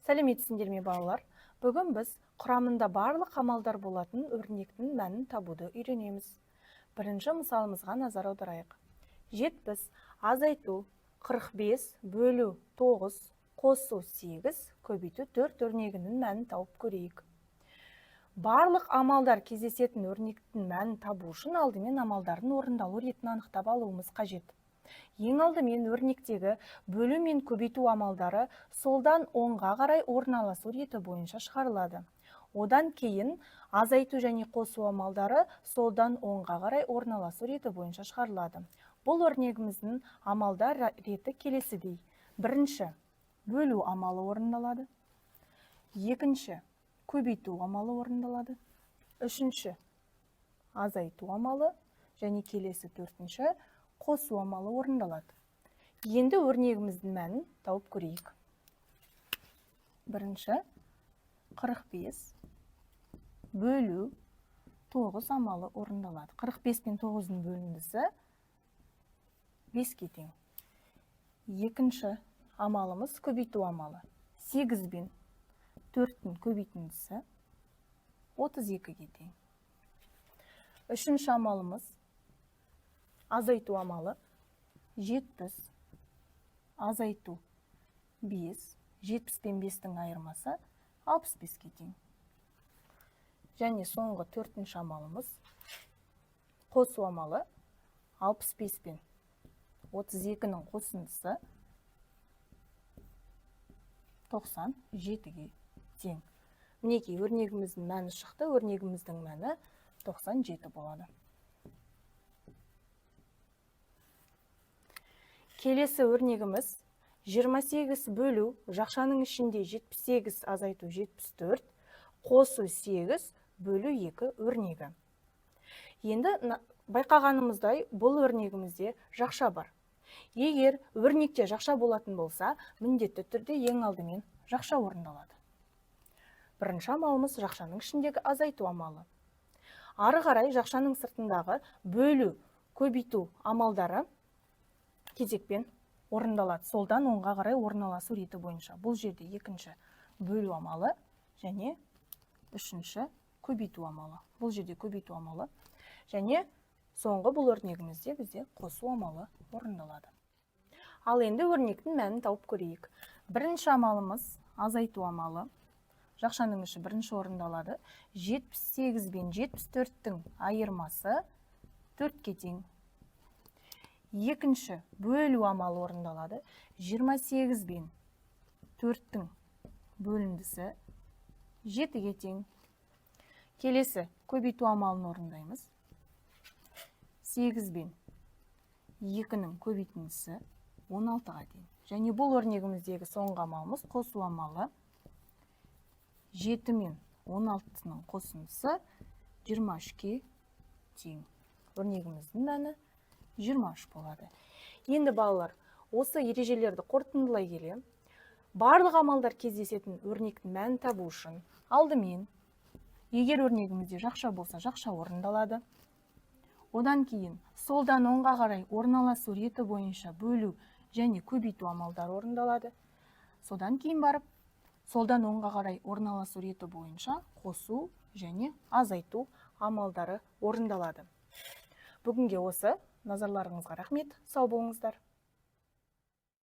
Сәлеметсіңдер ме балалар? Бүгін біз құрамында барлық амалдар болатын өрнектің мәнін табуды үйренеміз. Бірінші мысалымызға назар аударайық. 70, азайту, 45, бөлу 9, қосу 8, көбейту 4 өрнегінің мәнін тауып көрейік. Барлық амалдар кездесетін өрнектің мәнін табу үшін алдымен амалдардың орындалу ретін анықтап алуымыз қажет. Ең алдымен өрнектегі бөлу мен көбейту амалдары солдан оңға қарай орналасу реті бойынша шығарылады. Одан кейін азайту және қосу амалдары солдан оңға қарай орналасу реті бойынша шығарылады. Бұл өрнегіміздің амалдар реті келесідей. Бірінші, бөлу амалы орындалады. Екінші, көбейту амалы орындалады. Үшінші, азайту амалы және келесі төртінші, қосу амалы орындалады. Енді өрнегіміздің мәнін тауып көрейік. Бірінші, 45 бөлу 9 амалы орындалады. 45 пен 9-ның бөліндісі 5-ге тең. Екінші амалымыз көбейту амалы. 8 пен 4-дің көбейтіндісі 32-ге тең. Үшінші амалымыз азайту амалы. 70 азайту 5, 70 пен 5-дің айырмасы 65-ге тең. Және соңғы төртінші амалымыз қосу амалы. 65 пен 32-ның қосындысы 97-ге тең. Мінекей, өрнегіміздің мәні шықты. Өрнегіміздің мәні 97 болады. Келесі өрнегіміз 28 бөлу, жақшаның ішінде 78 азайту 74, қосу 8 бөлу 2 өрнегі. Енді байқағанымыздай бұл өрнегімізде жақша бар. Егер өрнекте жақша болатын болса, міндетті түрде ең алдымен жақша орындалады. Бірінші амалымыз жақшаның ішіндегі азайту амалы. Ары қарай жақшаның сыртындағы бөлу, көбейту амалдары кезекпен орындалады. Солдан оңға қарай орналасу реті бойынша. Бұл жерде екінші бөлу амалы және үшінші көбейту амалы. Бұл жерде көбейту амалы және соңғы бұл өрнегімізде бізде қосу амалы орындалады. Ал енді өрнектің мәнін тауып көрейік. Бірінші амалымыз азайту амалы. Жақшаның іші бірінші орындалады. 78 бен 74-дің айырмасы 4-ге тең. Екінші бөлу амалы орындалады. 28 бен 4-дің бөліндісі 7-ге тең. Келесі көбейту амалын орындаймыз. 8 бен 2-ның көбейтіндісі 16-ға тең. Және бұл өрнегіміздегі соңғы амалымыз қосу амалы. 7 мен 16-ның қосындысы 23-ге тең. Өрнегіміздің мәні 23 болады. Енді балалар, осы ережелерді қорытындылай келе, барлық амалдар кездесетін өрнектің мәнін табу үшін алдымен, егер өрнегімізде жақша болса, жақша орындалады. Одан кейін солдан оңға қарай орналасу реті бойынша бөлу және көбейту амалдары орындалады. Содан кейін барып, солдан оңға қарай орналасу реті бойынша қосу және азайту амалдары орындалады. Бүгінге осы. Назарларыңызға рахмет. Сау болыңыздар.